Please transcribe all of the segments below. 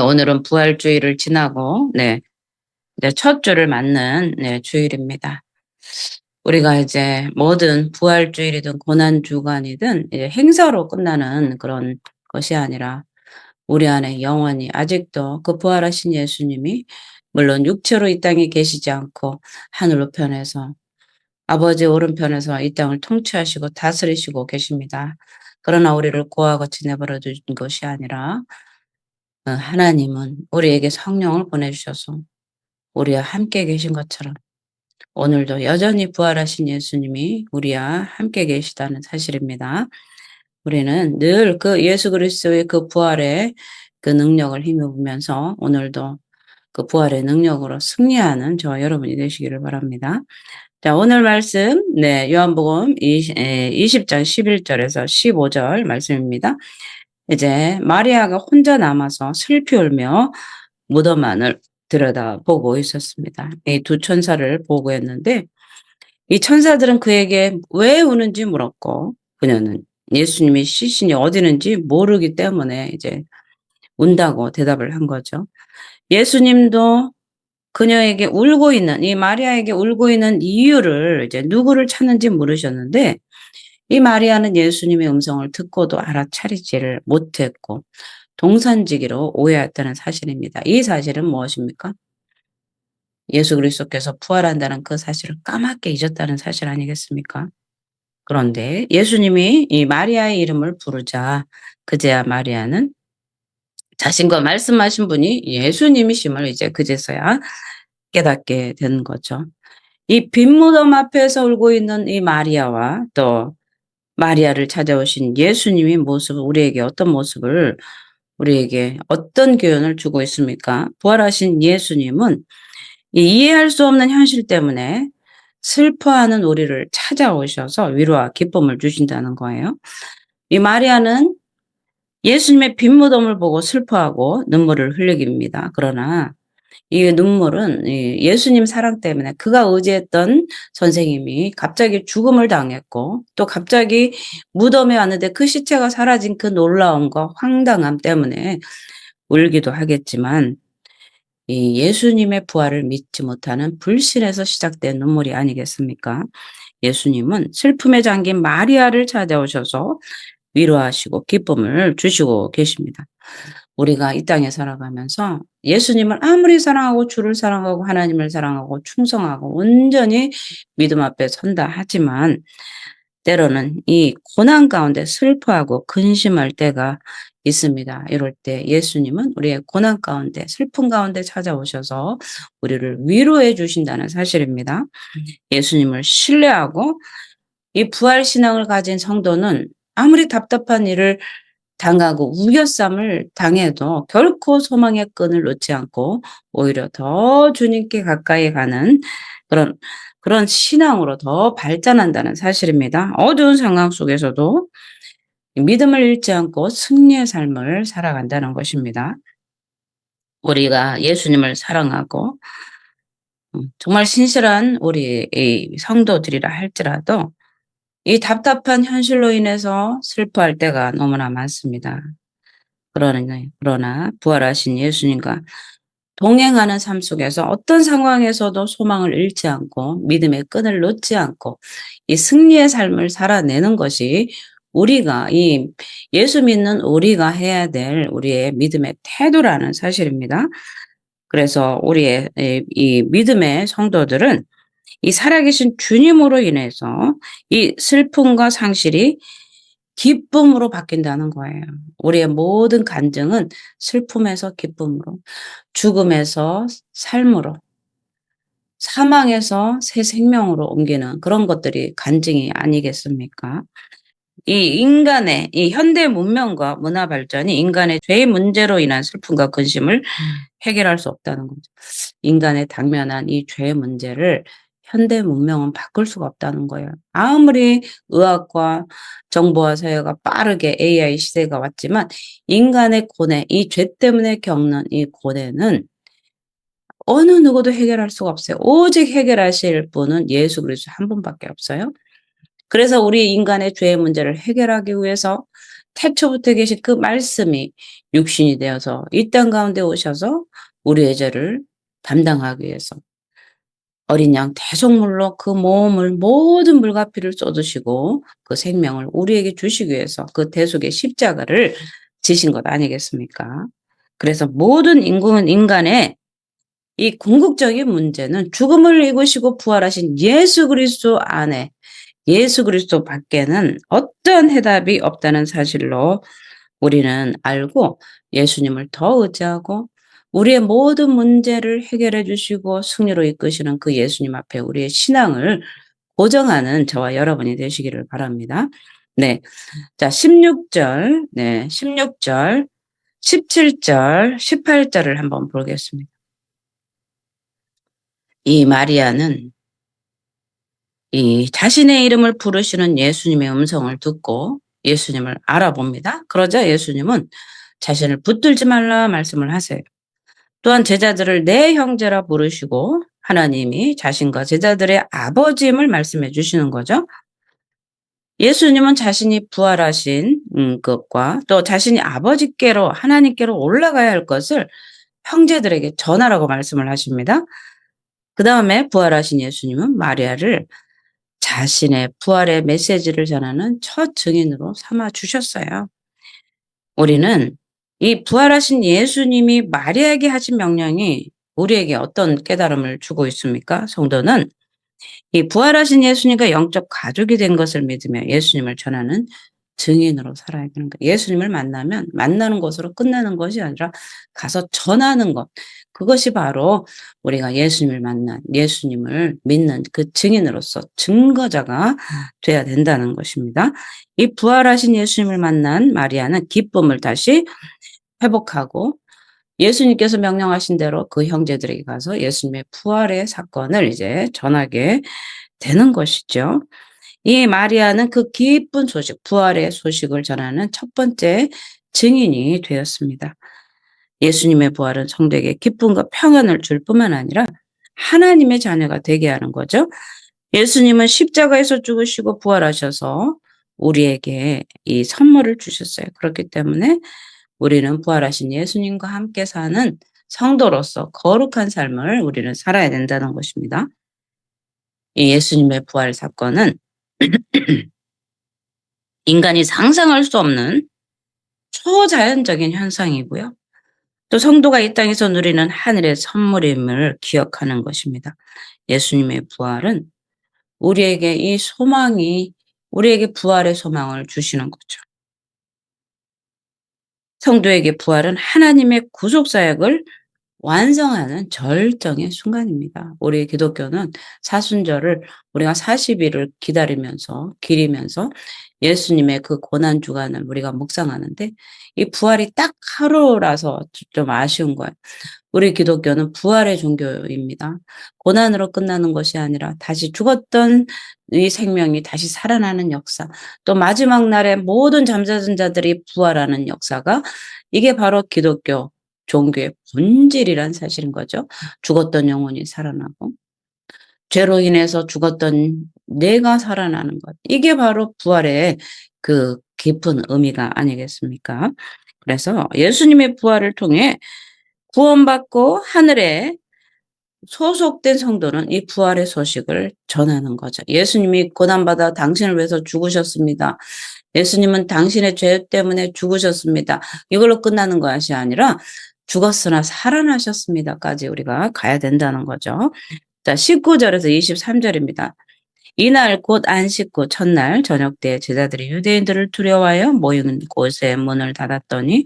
오늘은 부활주일을 지나고, 이제 첫 주를 맞는, 주일입니다. 우리가 이제 뭐든 부활주일이든 고난주간이든 이제 행사로 끝나는 그런 것이 아니라 우리 안에 영원히 아직도 그 부활하신 예수님이 물론 육체로 이 땅에 계시지 않고 하늘 우편에서 아버지 오른편에서 이 땅을 통치하시고 다스리시고 계십니다. 그러나 우리를 고아같이 내버려 둔 것이 아니라 하나님은 우리에게 성령을 보내주셔서 우리와 함께 계신 것처럼 오늘도 여전히 부활하신 예수님이 우리와 함께 계시다는 사실입니다. 우리는 늘 그 예수 그리스도의 그 부활의 그 능력을 힘입으면서 오늘도 그 부활의 능력으로 승리하는 저와 여러분이 되시기를 바랍니다. 자, 오늘 말씀, 요한복음 20장 11절에서 15절 말씀입니다. 이제 마리아가 혼자 남아서 슬피 울며 무덤 안을 들여다보고 있었습니다. 이 두 천사를 보고 했는데 이 천사들은 그에게 왜 우는지 물었고 그녀는 예수님이 시신이 어디 있는지 모르기 때문에 이제 운다고 대답을 한 거죠. 예수님도 그녀에게 울고 있는 이 마리아에게 울고 있는 이유를 이제 누구를 찾는지 물으셨는데 이 마리아는 예수님의 음성을 듣고도 알아차리지를 못했고 동산지기로 오해했다는 사실입니다. 이 사실은 무엇입니까? 예수 그리스도께서 부활한다는 그 사실을 까맣게 잊었다는 사실 아니겠습니까? 그런데 예수님이 이 마리아의 이름을 부르자 그제야 마리아는 자신과 말씀하신 분이 예수님이심을 이제 그제서야 깨닫게 된 거죠. 이 빈무덤 앞에서 울고 있는 이 마리아와 또 마리아를 찾아오신 예수님의 모습, 우리에게 어떤 모습을, 우리에게 어떤 교훈을 주고 있습니까? 부활하신 예수님은 이해할 수 없는 현실 때문에 슬퍼하는 우리를 찾아오셔서 위로와 기쁨을 주신다는 거예요. 이 마리아는 예수님의 빈 무덤을 보고 슬퍼하고 눈물을 흘리기입니다. 그러나 이 눈물은 예수님 사랑 때문에 그가 의지했던 선생님이 갑자기 죽음을 당했고 또 갑자기 무덤에 왔는데 그 시체가 사라진 그 놀라움과 황당함 때문에 울기도 하겠지만 이 예수님의 부활을 믿지 못하는 불신에서 시작된 눈물이 아니겠습니까? 예수님은 슬픔에 잠긴 마리아를 찾아오셔서 위로하시고 기쁨을 주시고 계십니다. 우리가 이 땅에 살아가면서 예수님을 아무리 사랑하고 주를 사랑하고 하나님을 사랑하고 충성하고 온전히 믿음 앞에 선다 하지만 때로는 이 고난 가운데 슬퍼하고 근심할 때가 있습니다. 이럴 때 예수님은 우리의 고난 가운데 슬픔 가운데 찾아오셔서 우리를 위로해 주신다는 사실입니다. 예수님을 신뢰하고 이 부활 신앙을 가진 성도는 아무리 답답한 일을 당하고 우겨쌈을 당해도 결코 소망의 끈을 놓지 않고 오히려 더 주님께 가까이 가는 그런 신앙으로 더 발전한다는 사실입니다. 어두운 상황 속에서도 믿음을 잃지 않고 승리의 삶을 살아간다는 것입니다. 우리가 예수님을 사랑하고 정말 신실한 우리 성도들이라 할지라도 이 답답한 현실로 인해서 슬퍼할 때가 너무나 많습니다. 그러나 부활하신 예수님과 동행하는 삶 속에서 어떤 상황에서도 소망을 잃지 않고 믿음의 끈을 놓지 않고 이 승리의 삶을 살아내는 것이 우리가 이 예수 믿는 우리가 해야 될 우리의 믿음의 태도라는 사실입니다. 그래서 우리의 이 믿음의 성도들은 이 살아계신 주님으로 인해서 이 슬픔과 상실이 기쁨으로 바뀐다는 거예요. 우리의 모든 간증은 슬픔에서 기쁨으로, 죽음에서 삶으로, 사망에서 새 생명으로 옮기는 그런 것들이 간증이 아니겠습니까? 이 인간의 이 현대 문명과 문화 발전이 인간의 죄의 문제로 인한 슬픔과 근심을 해결할 수 없다는 거죠. 인간의 당면한 이 죄의 문제를 현대 문명은 바꿀 수가 없다는 거예요. 아무리 의학과 정보화 사회가 빠르게 AI 시대가 왔지만 인간의 고뇌, 이 죄 때문에 겪는 이 고뇌는 어느 누구도 해결할 수가 없어요. 오직 해결하실 분은 예수 그리스도 한 분밖에 없어요. 그래서 우리 인간의 죄의 문제를 해결하기 위해서 태초부터 계신 그 말씀이 육신이 되어서 이 땅 가운데 오셔서 우리의 죄를 담당하기 위해서 어린 양 대속물로 그 몸을 모든 물과 피를 쏟으시고 그 생명을 우리에게 주시기 위해서 그 대속의 십자가를 지신 것 아니겠습니까? 그래서 모든 인간의 이 궁극적인 문제는 죽음을 이기시고 부활하신 예수 그리스도 안에 예수 그리스도 밖에는 어떠한 해답이 없다는 사실로 우리는 알고 예수님을 더 의지하고 우리의 모든 문제를 해결해 주시고 승리로 이끄시는 그 예수님 앞에 우리의 신앙을 고정하는 저와 여러분이 되시기를 바랍니다. 네. 자, 16절, 네, 16절, 17절, 18절을 한번 보겠습니다. 이 마리아는 이 자신의 이름을 부르시는 예수님의 음성을 듣고 예수님을 알아봅니다. 그러자 예수님은 자신을 붙들지 말라 말씀을 하세요. 또한 제자들을 내 형제라 부르시고 하나님이 자신과 제자들의 아버지임을 말씀해 주시는 거죠. 예수님은 자신이 부활하신 것과 또 자신이 아버지께로 하나님께로 올라가야 할 것을 형제들에게 전하라고 말씀을 하십니다. 그 다음에 부활하신 예수님은 마리아를 자신의 부활의 메시지를 전하는 첫 증인으로 삼아 주셨어요. 우리는 이 부활하신 예수님이 마리아에게 하신 명령이 우리에게 어떤 깨달음을 주고 있습니까? 성도는 이 부활하신 예수님과 영적 가족이 된 것을 믿으며 예수님을 전하는 증인으로 살아야 되는 거예요. 예수님을 만나면 만나는 것으로 끝나는 것이 아니라 가서 전하는 것. 그것이 바로 우리가 예수님을 만난, 예수님을 믿는 그 증인으로서 증거자가 돼야 된다는 것입니다. 이 부활하신 예수님을 만난 마리아는 기쁨을 다시 회복하고 예수님께서 명령하신 대로 그 형제들에게 가서 예수님의 부활의 사건을 이제 전하게 되는 것이죠. 이 마리아는 그 기쁜 소식, 부활의 소식을 전하는 첫 번째 증인이 되었습니다. 예수님의 부활은 성도에게 기쁨과 평안을 줄 뿐만 아니라 하나님의 자녀가 되게 하는 거죠. 예수님은 십자가에서 죽으시고 부활하셔서 우리에게 이 선물을 주셨어요. 그렇기 때문에 우리는 부활하신 예수님과 함께 사는 성도로서 거룩한 삶을 우리는 살아야 된다는 것입니다. 이 예수님의 부활 사건은 인간이 상상할 수 없는 초자연적인 현상이고요. 또 성도가 이 땅에서 누리는 하늘의 선물임을 기억하는 것입니다. 예수님의 부활은 우리에게 이 소망이 우리에게 부활의 소망을 주시는 거죠. 성도에게 부활은 하나님의 구속 사역을 완성하는 절정의 순간입니다. 우리 기독교는 사순절을 우리가 40일을 기리면서 예수님의 그 고난 주간을 우리가 묵상하는데 이 부활이 딱 하루라서 좀 아쉬운 거예요. 우리 기독교는 부활의 종교입니다. 고난으로 끝나는 것이 아니라 다시 죽었던 이 생명이 다시 살아나는 역사, 또 마지막 날에 모든 잠자던 자들이 부활하는 역사가 이게 바로 기독교 종교의 본질이란 사실인 거죠. 죽었던 영혼이 살아나고 죄로 인해서 죽었던 내가 살아나는 것. 이게 바로 부활의 그 깊은 의미가 아니겠습니까? 그래서 예수님의 부활을 통해 구원받고 하늘에 소속된 성도는 이 부활의 소식을 전하는 거죠. 예수님이 고난받아 당신을 위해서 죽으셨습니다. 예수님은 당신의 죄 때문에 죽으셨습니다. 이걸로 끝나는 것이 아니라 죽었으나 살아나셨습니다까지 우리가 가야 된다는 거죠. 자, 19절에서 23절입니다. 이날 곧 안식 후 첫날 저녁 때 제자들이 유대인들을 두려워하여 모이는 곳에 문을 닫았더니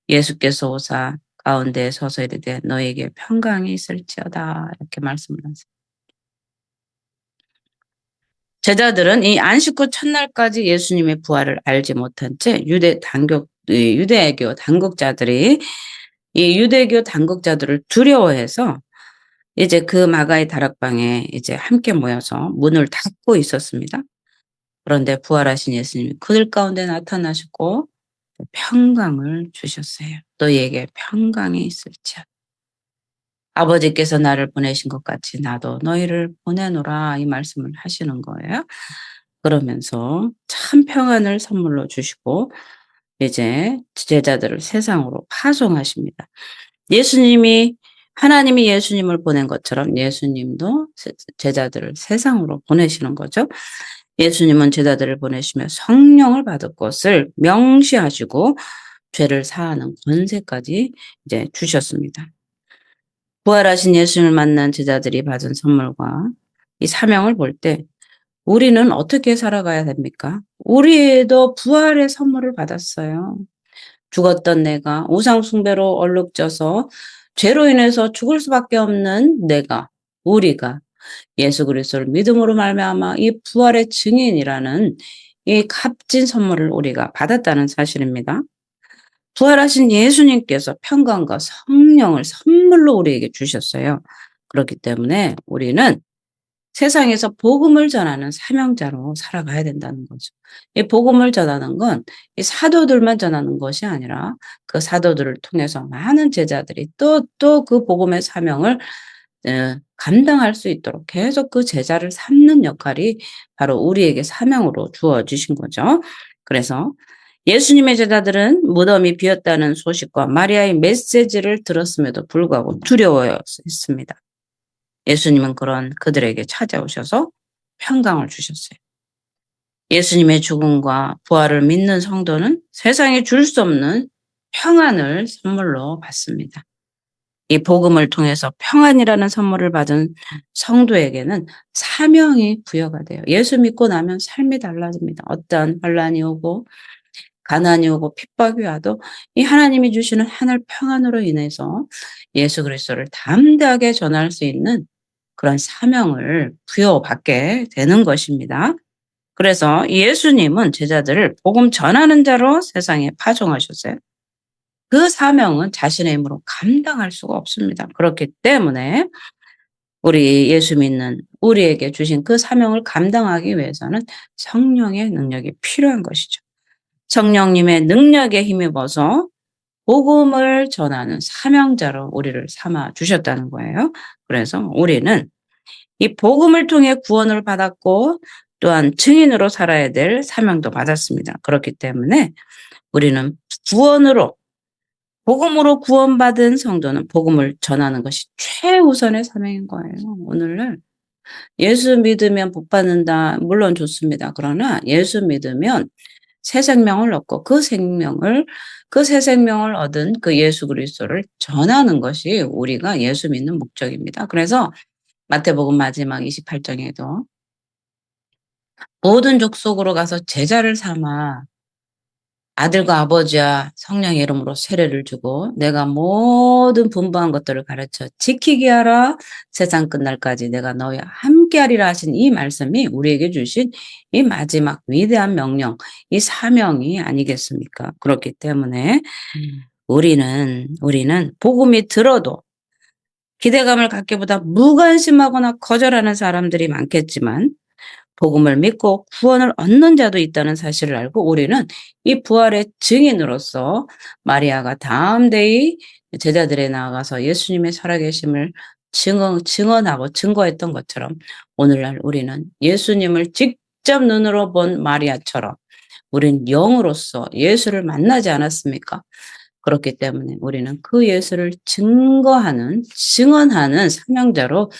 예수께서 오사 가운데 서서 이르되 너에게 평강이 있을지어다 이렇게 말씀을 하세요. 제자들은 이 안식 후 첫날까지 예수님의 부활을 알지 못한 채 유대교 당국자들이 이 유대교 당국자들을 두려워해서 이제 그 마가의 다락방에 이제 함께 모여서 문을 닫고 있었습니다. 그런데 부활하신 예수님이 그들 가운데 나타나시고 평강을 주셨어요. 너희에게 평강이 있을지어다. 아버지께서 나를 보내신 것 같이 나도 너희를 보내노라 이 말씀을 하시는 거예요. 그러면서 참 평안을 선물로 주시고 이제 제자들을 세상으로 파송하십니다. 예수님이 하나님이 예수님을 보낸 것처럼 예수님도 제자들을 세상으로 보내시는 거죠. 예수님은 제자들을 보내시며 성령을 받을 것을 명시하시고 죄를 사하는 권세까지 이제 주셨습니다. 부활하신 예수님을 만난 제자들이 받은 선물과 이 사명을 볼 때 우리는 어떻게 살아가야 됩니까? 우리도 부활의 선물을 받았어요. 죽었던 내가 우상 숭배로 얼룩져서 죄로 인해서 죽을 수밖에 없는 우리가 예수 그리스도를 믿음으로 말미암아 이 부활의 증인이라는 이 값진 선물을 우리가 받았다는 사실입니다. 부활하신 예수님께서 평강과 성령을 선물로 우리에게 주셨어요. 그렇기 때문에 우리는 세상에서 복음을 전하는 사명자로 살아가야 된다는 거죠. 이 복음을 전하는 건 이 사도들만 전하는 것이 아니라 그 사도들을 통해서 많은 제자들이 또 그 복음의 사명을 감당할 수 있도록 계속 그 제자를 삼는 역할이 바로 우리에게 사명으로 주어지신 거죠. 그래서 예수님의 제자들은 무덤이 비었다는 소식과 마리아의 메시지를 들었음에도 불구하고 두려워했습니다. 예수님은 그런 그들에게 찾아오셔서 평강을 주셨어요. 예수님의 죽음과 부활을 믿는 성도는 세상에 줄 수 없는 평안을 선물로 받습니다. 이 복음을 통해서 평안이라는 선물을 받은 성도에게는 사명이 부여가 돼요. 예수 믿고 나면 삶이 달라집니다. 어떠한 환란이 오고 가난이 오고 핍박이 와도 이 하나님이 주시는 하늘 평안으로 인해서 예수 그리스도를 담대하게 전할 수 있는 그런 사명을 부여받게 되는 것입니다. 그래서 예수님은 제자들을 복음 전하는 자로 세상에 파송하셨어요. 그 사명은 자신의 힘으로 감당할 수가 없습니다. 그렇기 때문에 우리 예수 믿는 우리에게 주신 그 사명을 감당하기 위해서는 성령의 능력이 필요한 것이죠. 성령님의 능력에 힘입어서 복음을 전하는 사명자로 우리를 삼아 주셨다는 거예요. 그래서 우리는 이 복음을 통해 구원을 받았고 또한 증인으로 살아야 될 사명도 받았습니다. 그렇기 때문에 우리는 복음으로 구원받은 성도는 복음을 전하는 것이 최우선의 사명인 거예요. 오늘날 예수 믿으면 복 받는다. 물론 좋습니다. 그러나 예수 믿으면 새 생명을 얻고 그 새 생명을 얻은 그 예수 그리스도를 전하는 것이 우리가 예수 믿는 목적입니다. 그래서 마태복음 마지막 28장에도 모든 족속으로 가서 제자를 삼아 아들과 아버지와 성령의 이름으로 세례를 주고 내가 모든 분부한 것들을 가르쳐 지키게 하라. 세상 끝날까지 내가 너희와 함께하리라 하신 이 말씀이 우리에게 주신 이 마지막 위대한 명령, 이 사명이 아니겠습니까? 그렇기 때문에 우리는 복음이 들어도 기대감을 갖기보다 무관심하거나 거절하는 사람들이 많겠지만 복음을 믿고 구원을 얻는 자도 있다는 사실을 알고 우리는 이 부활의 증인으로서 마리아가 담대히 제자들에 나아가서 예수님의 살아계심을 증언하고 증거했던 것처럼 오늘날 우리는 예수님을 직접 눈으로 본 마리아처럼 우린 영으로서 예수를 만나지 않았습니까? 그렇기 때문에 우리는 그 예수를 증언하는 사명자로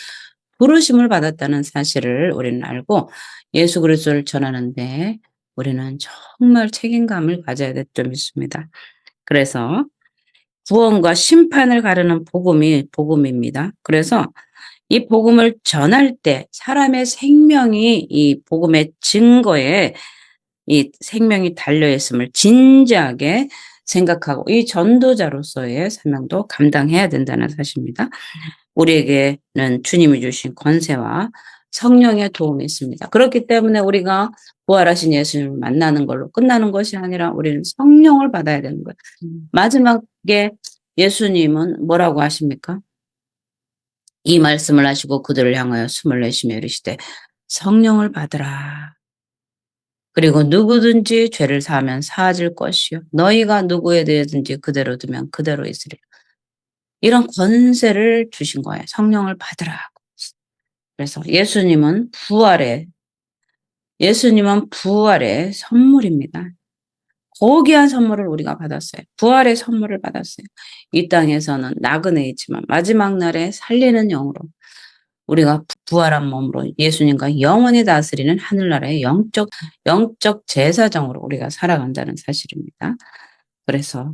부르심을 받았다는 사실을 우리는 알고 예수 그리스도를 전하는데 우리는 정말 책임감을 가져야 될 점이 있습니다. 그래서 구원과 심판을 가르는 복음이 복음입니다. 그래서 이 복음을 전할 때 사람의 생명이 이 복음의 증거에 이 생명이 달려있음을 진지하게 생각하고 이 전도자로서의 사명도 감당해야 된다는 사실입니다. 우리에게는 주님이 주신 권세와 성령의 도움이 있습니다. 그렇기 때문에 우리가 부활하신 예수님을 만나는 걸로 끝나는 것이 아니라 우리는 성령을 받아야 되는 거예요. 마지막에 예수님은 뭐라고 하십니까? 이 말씀을 하시고 그들을 향하여 숨을 내쉬며 이르시되 성령을 받으라. 그리고 누구든지 죄를 사하면 사하질 것이요 너희가 누구에 대해든지 그대로 두면 그대로 있으리라. 이런 권세를 주신 거예요. 성령을 받으라. 그래서 예수님은 부활의 선물입니다. 고귀한 선물을 우리가 받았어요. 부활의 선물을 받았어요. 이 땅에서는 나그네 있지만 마지막 날에 살리는 영으로 우리가 부활한 몸으로 예수님과 영원히 다스리는 하늘나라의 영적 제사장으로 우리가 살아간다는 사실입니다. 그래서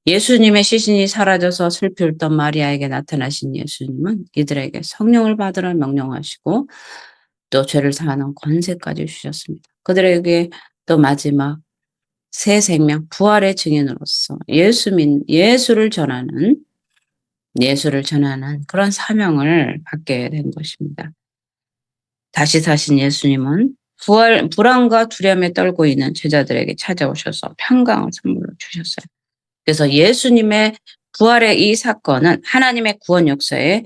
예수님의 시신이 사라져서 슬피 울던 마리아에게 나타나신 예수님은 이들에게 성령을 받으라 명령하시고 또 죄를 사하는 권세까지 주셨습니다. 그들에게 또 마지막 새 생명, 부활의 증인으로서 예수를 전하는 그런 사명을 받게 된 것입니다. 다시 사신 예수님은 불안과 두려움에 떨고 있는 제자들에게 찾아오셔서 평강을 선물로 주셨어요. 그래서 예수님의 부활의 이 사건은 하나님의 구원 역사의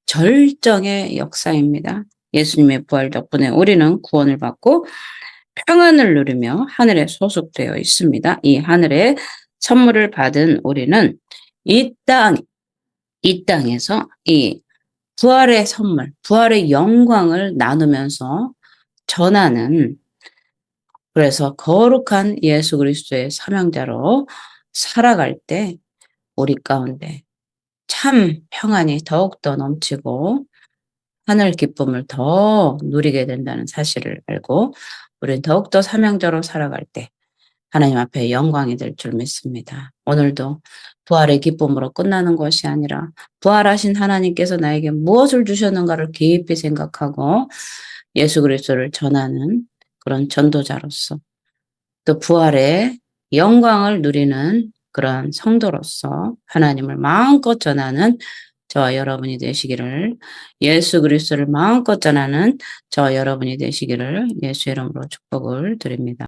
절정의 역사입니다. 예수님의 부활 덕분에 우리는 구원을 받고 평안을 누리며 하늘에 소속되어 있습니다. 이 하늘의 선물을 받은 우리는 이 땅에서 이 부활의 선물, 부활의 영광을 나누면서 전하는, 그래서 거룩한 예수 그리스도의 사명자로 살아갈 때 우리 가운데 참 평안이 더욱더 넘치고 하늘 기쁨을 더 누리게 된다는 사실을 알고 우리는 더욱더 사명자로 살아갈 때 하나님 앞에 영광이 될 줄 믿습니다. 오늘도 부활의 기쁨으로 끝나는 것이 아니라 부활하신 하나님께서 나에게 무엇을 주셨는가를 깊이 생각하고 예수 그리스도를 전하는 그런 전도자로서 또 부활의 영광을 누리는 그런 성도로서 하나님을 마음껏 전하는 저와 여러분이 되시기를, 예수 그리스도를 마음껏 전하는 저와 여러분이 되시기를 예수 이름으로 축복을 드립니다.